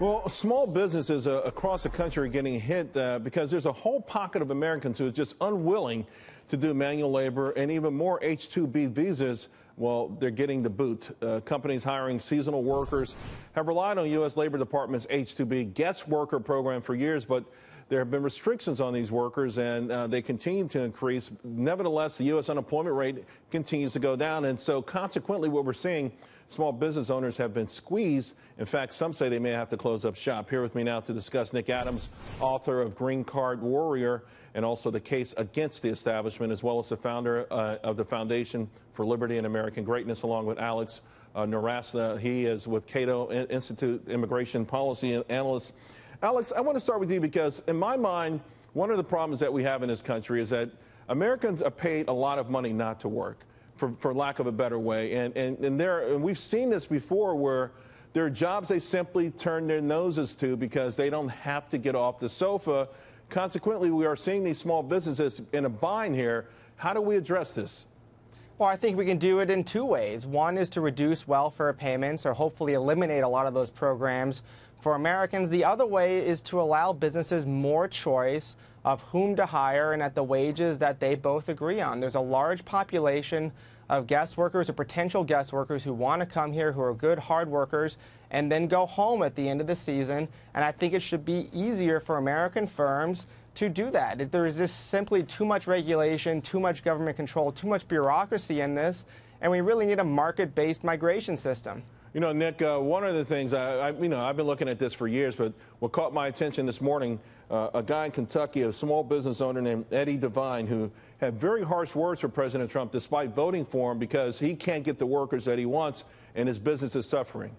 Well, small businesses across the country are getting hit because there's a whole pocket of Americans who are just unwilling to do manual labor, and even more H-2B visas. Well, they're getting the boot. Companies hiring seasonal workers have relied on U.S. Labor Department's H-2B guest worker program for years, but there have been restrictions on these workers, and they continue to increase. Nevertheless, the U.S. unemployment rate continues to go down, and so consequently what we're seeing, small business owners have been squeezed. In fact, some say they may have to close up shop. Here with me now to discuss, Nick Adams, author of Green Card Warrior, and also the case against the establishment, as well as the founder of the Foundation for Liberty and American Greatness, along with Alex Nowrasteh. He is with Cato Institute, immigration policy analyst. Alex, I want to start with you because, in my mind, one of the problems that we have in this country is that Americans are paid a lot of money not to work, for lack of a better way. And we've seen this before where there are jobs they simply turn their noses to because they don't have to get off the sofa. Consequently, we are seeing these small businesses in a bind here. How do we address this? Well, I think we can do it in two ways. One is to reduce welfare payments or hopefully eliminate a lot of those programs for Americans. The other way is to allow businesses more choice of whom to hire and at the wages that they both agree on. There's a large population of guest workers or potential guest workers who want to come here, who are good, hard workers, and then go home at the end of the season. And I think it should be easier for American firms to do that. There is just simply too much regulation, too much government control, too much bureaucracy in this, and we really need a market-based migration system. You know, Nick, one of the things, I've been looking at this for years, but what caught my attention this morning, a guy in Kentucky, a small business owner named Eddie Devine, who had very harsh words for President Trump despite voting for him because he can't get the workers that he wants and his business is suffering.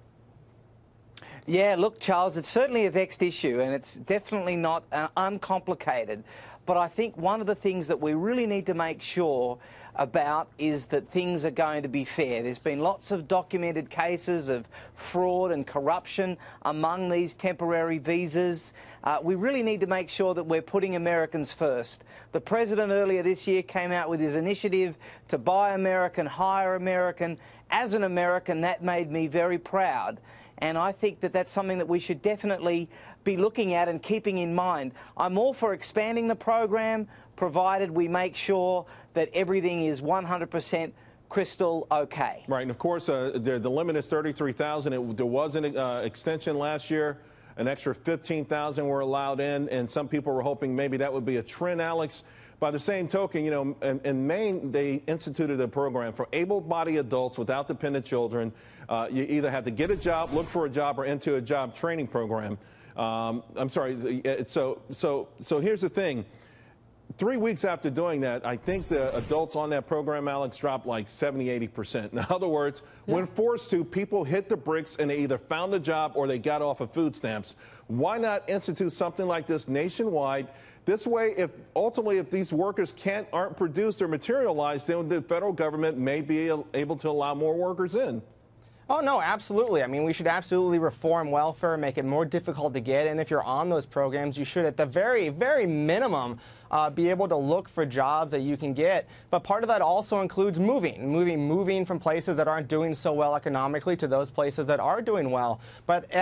Yeah, look, Charles, it's certainly a vexed issue and it's definitely not uncomplicated. But I think one of the things that we really need to make sure about is that things are going to be fair. There's been lots of documented cases of fraud and corruption among these temporary visas. We really need to make sure that we're putting Americans first. The president earlier this year came out with his initiative to buy American, hire American. As an American, that made me very proud. And I think that that's something that we should definitely be looking at and keeping in mind. I'm all for expanding the program, provided we make sure that everything is 100% crystal okay. Right, and of course, the limit is 33,000. There was an extension last year. An extra 15,000 were allowed in, and some people were hoping maybe that would be a trend, Alex. By the same token, you know, in Maine, they instituted a program for able-bodied adults without dependent children. You either have to get a job, look for a job, or into a job training program. I'm sorry. So here's the thing. 3 weeks after doing that, I think the adults on that program, Alex, dropped like 70–80%. In other words, when forced to, people hit the bricks and they either found a job or they got off of food stamps. Why not institute something like this nationwide? This way, ultimately, if these workers aren't produced or materialized, then the federal government may be able to allow more workers in. Oh, no, absolutely. I mean, we should absolutely reform welfare, make it more difficult to get. And if you're on those programs, you should, at the very, very minimum, be able to look for jobs that you can get. But part of that also includes moving from places that aren't doing so well economically to those places that are doing well. But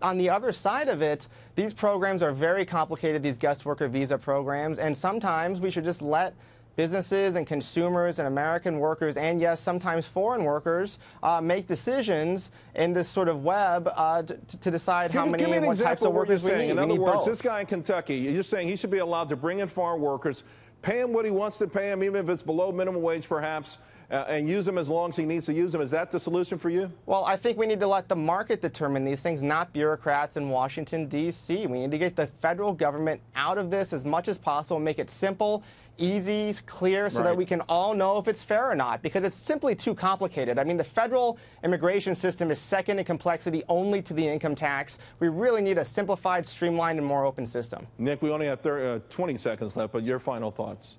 on the other side of it, these programs are very complicated, these guest worker visa programs, and sometimes we should just let businesses and consumers and American workers, and yes, sometimes foreign workers, make decisions in this sort of web to decide how many and what types of workers we need. In other words, this guy in Kentucky, you're saying he should be allowed to bring in foreign workers, pay him what he wants to pay him, even if it's below minimum wage perhaps, and use them as long as he needs to use them. Is that the solution for you? Well, I think we need to let the market determine these things, not bureaucrats in Washington, D.C. We need to get the federal government out of this as much as possible, make it simple, easy, clear, so that we can all know if it's fair or not, because it's simply too complicated. I mean, the federal immigration system is second in complexity only to the income tax. We really need a simplified, streamlined, and more open system. Nick, we only have 20 seconds left, but your final thoughts.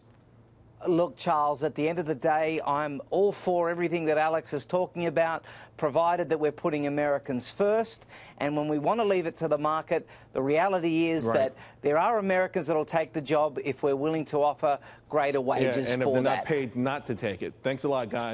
Look, Charles, at the end of the day, I'm all for everything that Alex is talking about, provided that we're putting Americans first. And when we want to leave it to the market, the reality is that there are Americans that will take the job if we're willing to offer greater wages for that. And if they're not paid not to take it. Thanks a lot, guys.